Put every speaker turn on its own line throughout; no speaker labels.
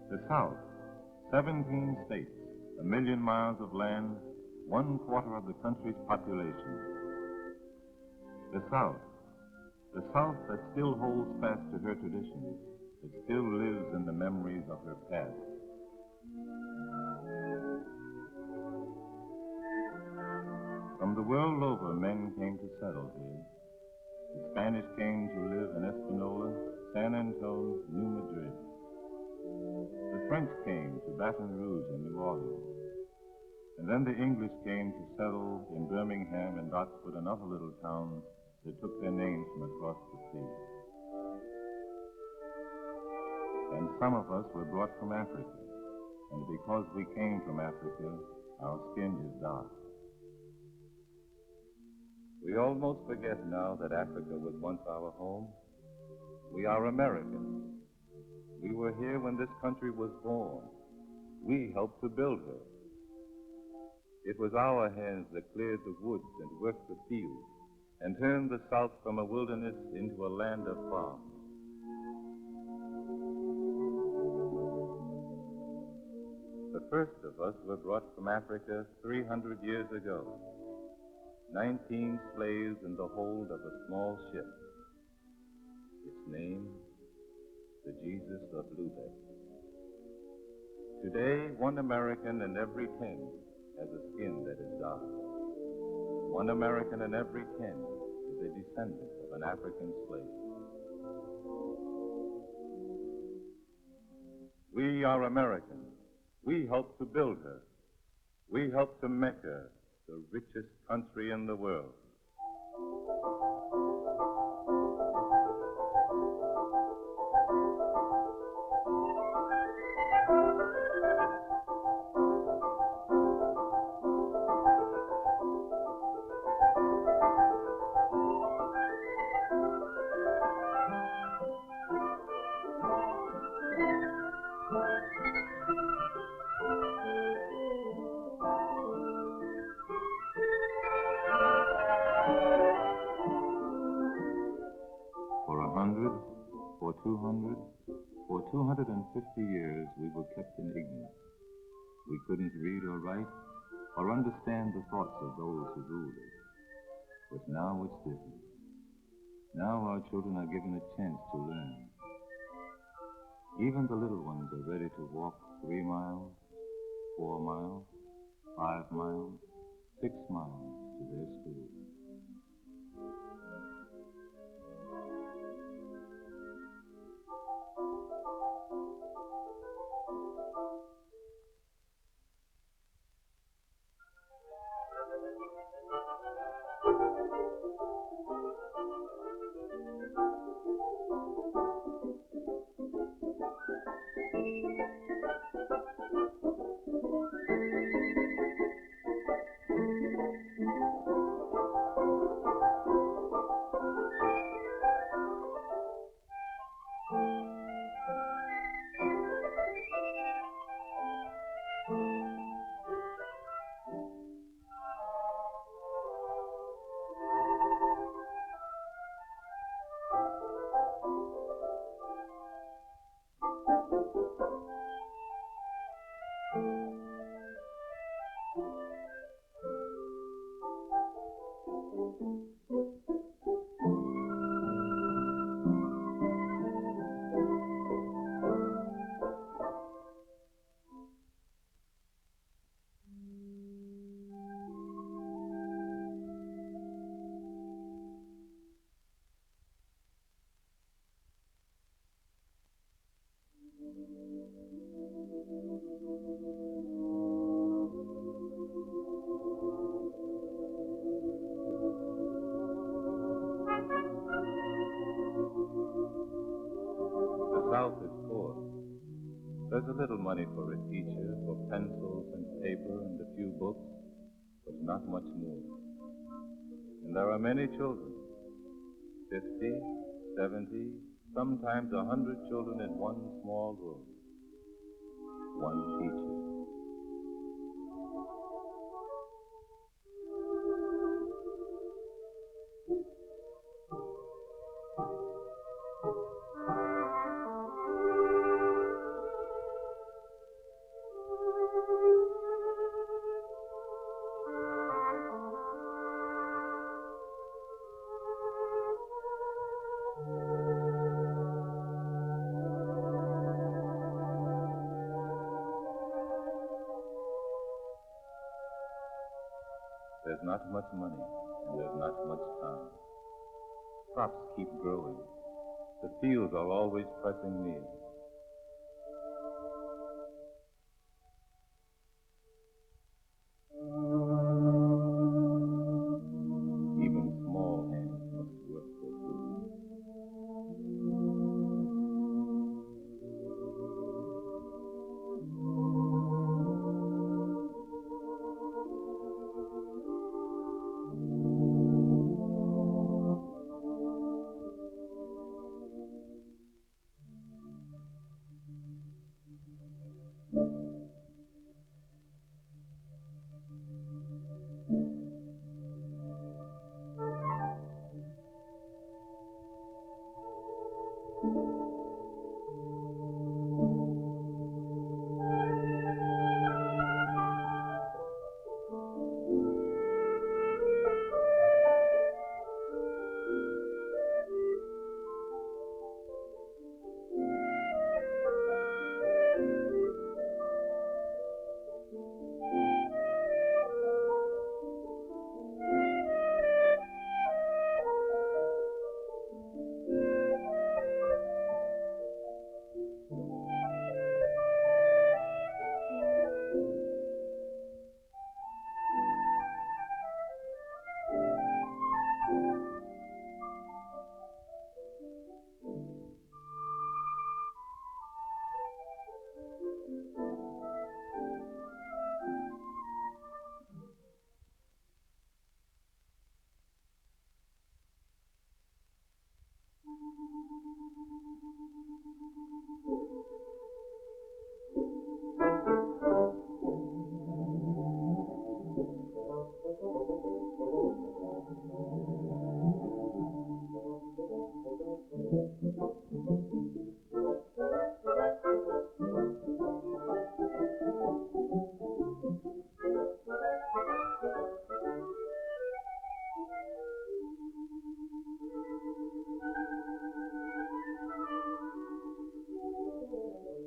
The South, 17 states, 1 million miles of land, 1/4 of the country's population. The South that still holds fast to her traditions, that still lives in the memories of her past. From the world over, men came to settle here. The Spanish came to live in Espanola, San Antonio, New Madrid. The French came to Baton Rouge and New Orleans. And then the English came to settle in Birmingham and Oxford and other little towns that took their names from across the sea. And some of us were brought from Africa. And because we came from Africa, our skin is dark. We almost forget now that Africa was once our home. We are Americans. We were here when this country was born. We helped to build her. It was our hands that cleared the woods and worked the fields and turned the South from a wilderness into a land of farms. The first of us were brought from Africa 300 years ago. 19 slaves in the hold of a small ship. Its name, the Jesus of Lubeck. Today, 1 American in every 10 has a skin that is dark. 1 American in every 10 is a descendant of an African slave. We are Americans. We helped to build her. We helped to make her the richest country in the world. For 250 years, we were kept in ignorance. We couldn't read or write or understand the thoughts of those who ruled us. But now it's different. Now our children are given a chance to learn. Even the little ones are ready to walk 3 miles, 4 miles, 5 miles, 6 miles to their school. South is poor. There's a little money for a teacher, for pencils and paper and a few books, but not much more. And there are many children, 50, 70, sometimes 100 children in one small room, one teacher. There's not much money, and there's not much time. Crops keep growing. The fields are always pressing near. Even small hands must work for food.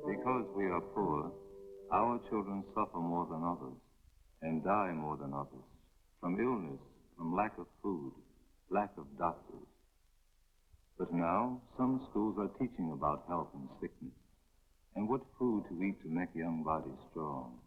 Because we are poor, our children suffer more than others and die more than others from illness, from lack of food, lack of doctors. But now, some schools are teaching about health and sickness and what food to eat to make young bodies strong.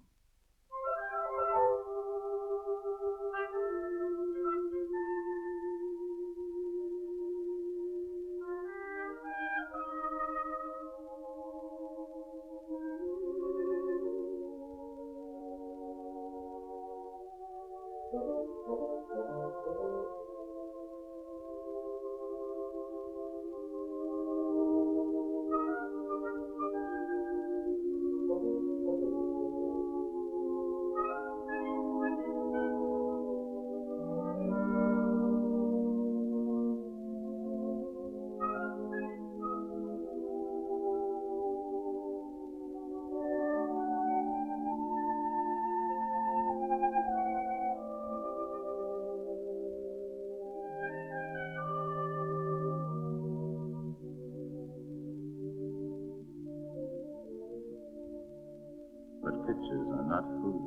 But pictures are not food,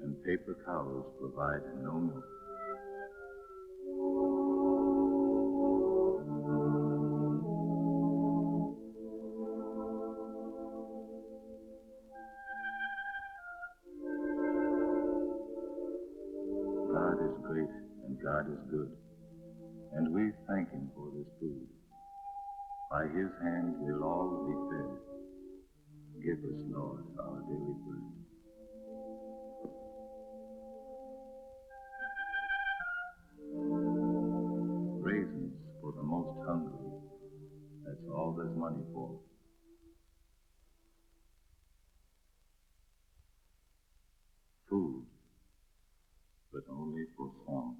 and paper cows provide no milk. God is great and God is good, and we thank Him for this food. By His hands we'll all be fed. Give us, Lord, our daily bread. Raisins for the most hungry. That's all this money for? Food, but only for some.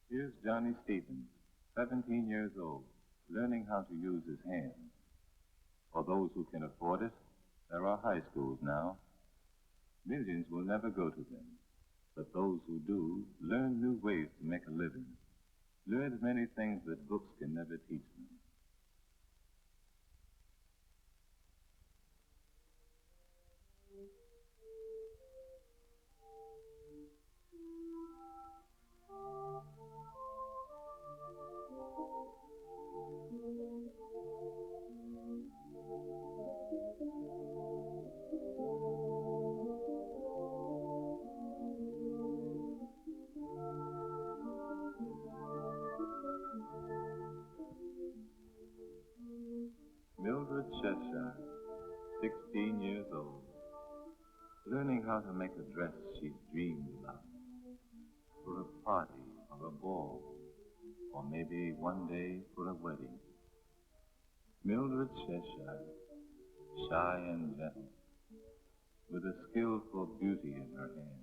Here's Johnny Stevens, 17 years old, learning how to use his hands. For those who can afford it, there are high schools now. Millions will never go to them, but those who do learn new ways to make a living, learn many things that books can never teach them. Mildred Cheshire, 16 years old, learning how to make a dress she dreamed about for a party or a ball, or maybe one day for a wedding. Mildred Cheshire, shy and gentle, with a skillful beauty in her hand.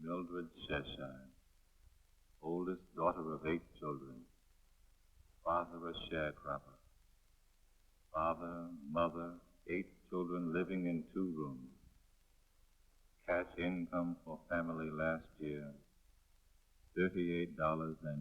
Mildred Cheshire, oldest daughter of 8 children, father a sharecropper, father, mother, 8 children living in 2 rooms. Cash income for family last year, $38.16.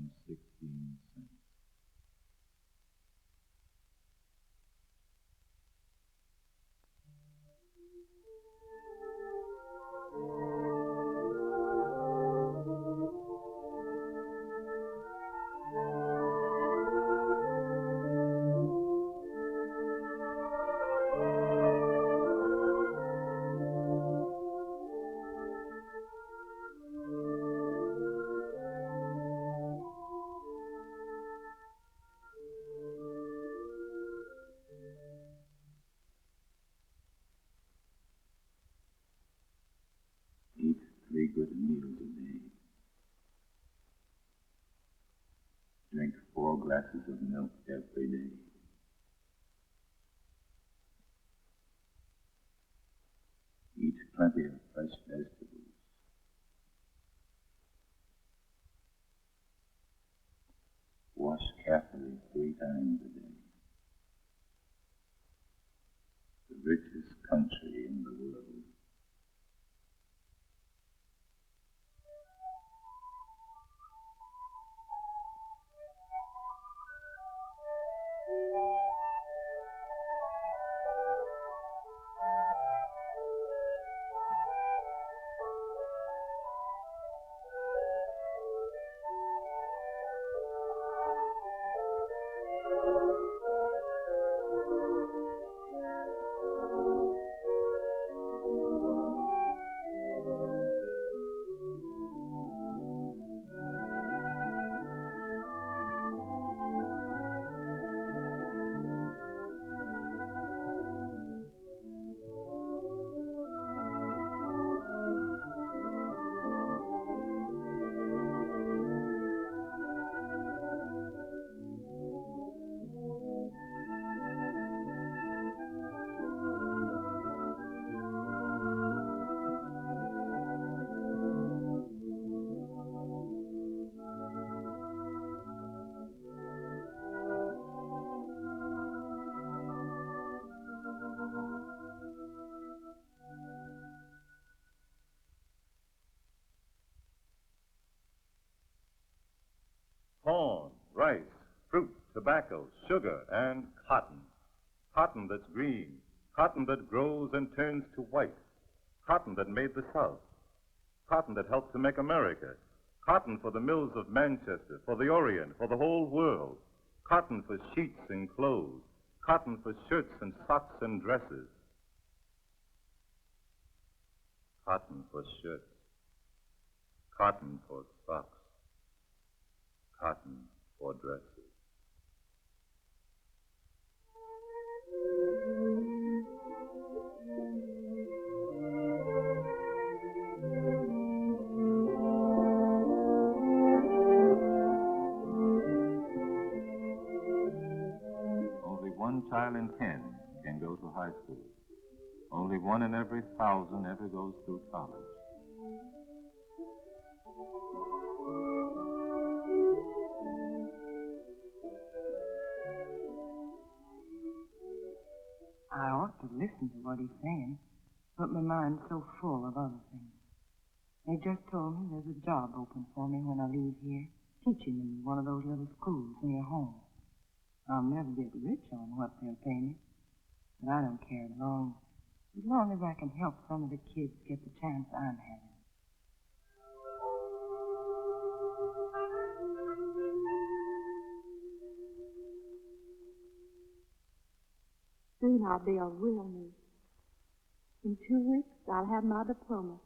glasses of milk every day. Eat plenty of fresh vegetables. Wash carefully 3 times a day. The richest country in the world.
Corn, rice, fruit, tobacco, sugar, and cotton. Cotton that's green, cotton that grows and turns to white, cotton that made the South, cotton that helped to make America, cotton for the mills of Manchester, for the Orient, for the whole world, cotton for sheets and clothes, cotton for shirts and socks and dresses, cotton for shirts, cotton for socks, cotton for dresses.
Only 1 child in 10 can go to high school. Only 1 in every 1,000 ever goes through college.
I ought to listen to what he's saying, but my mind's so full of other things. They just told me there's a job open for me when I leave here, teaching in one of those little schools near home. I'll never get rich on what they'll pay me, but I don't care as long as I can help some of the kids get the chance I'm having.
Soon I'll be a real nurse. In 2 weeks, I'll have my diploma.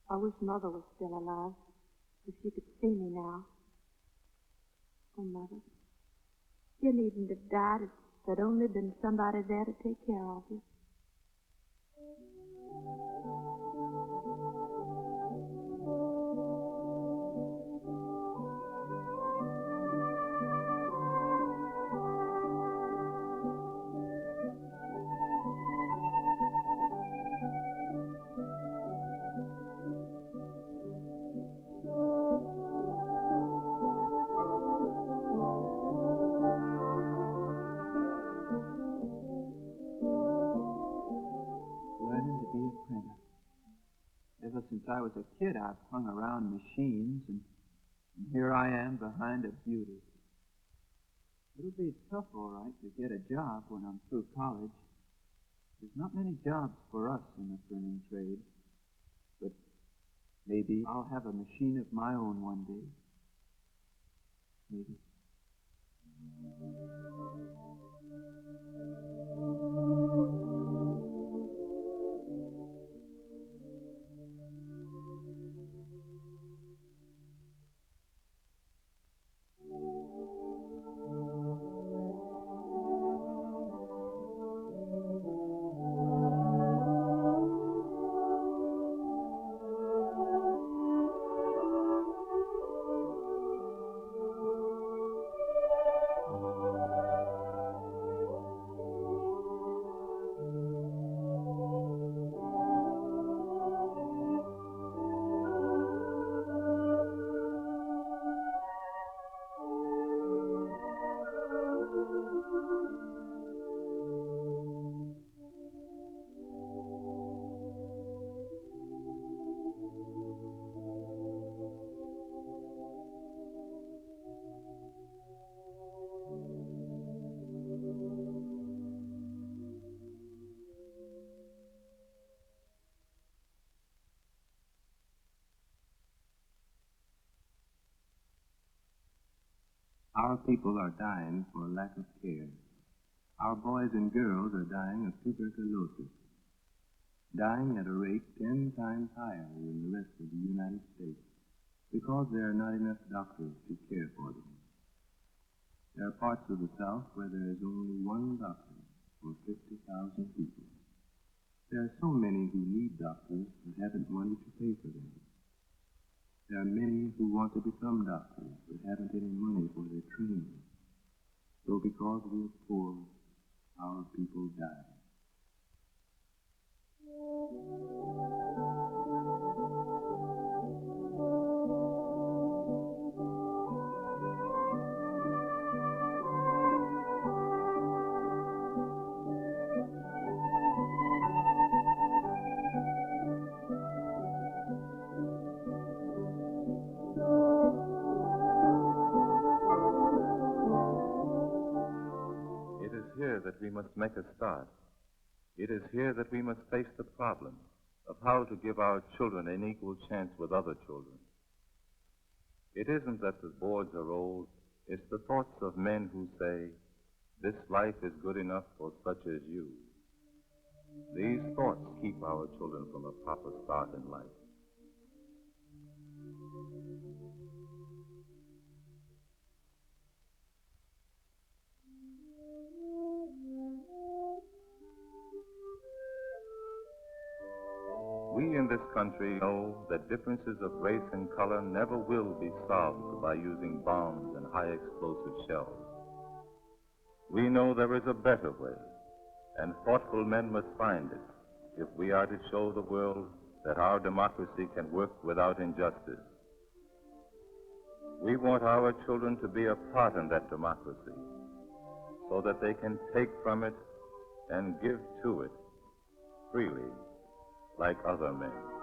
I wish Mother was still alive, if she could see me now. Oh, Mother, you needn't have died if there'd only been somebody there to take care of you.
Ever since I was a kid, I've hung around machines, and here I am behind a beauty. It'll be tough, all right, to get a job when I'm through college. There's not many jobs for us in the printing trade, but maybe I'll have a machine of my own one day. Maybe.
Our people are dying for lack of care. Our boys and girls are dying of tuberculosis, dying at a rate 10 times higher than the rest of the United States because there are not enough doctors to care for them. There are parts of the South where there is only one doctor for 50,000 people. There are so many who need doctors but haven't money to pay for them. There are many who want to become doctors but haven't any money for their training. So because we're poor, our people die.
It is here that we must make a start. It is here that we must face the problem of how to give our children an equal chance with other children. It isn't that the boards are old, it's the thoughts of men who say, this life is good enough for such as you. These thoughts keep our children from a proper start in life. We in this country know that differences of race and color never will be solved by using bombs and high explosive shells. We know there is a better way, and thoughtful men must find it if we are to show the world that our democracy can work without injustice. We want our children to be a part in that democracy so that they can take from it and give to it freely like other men.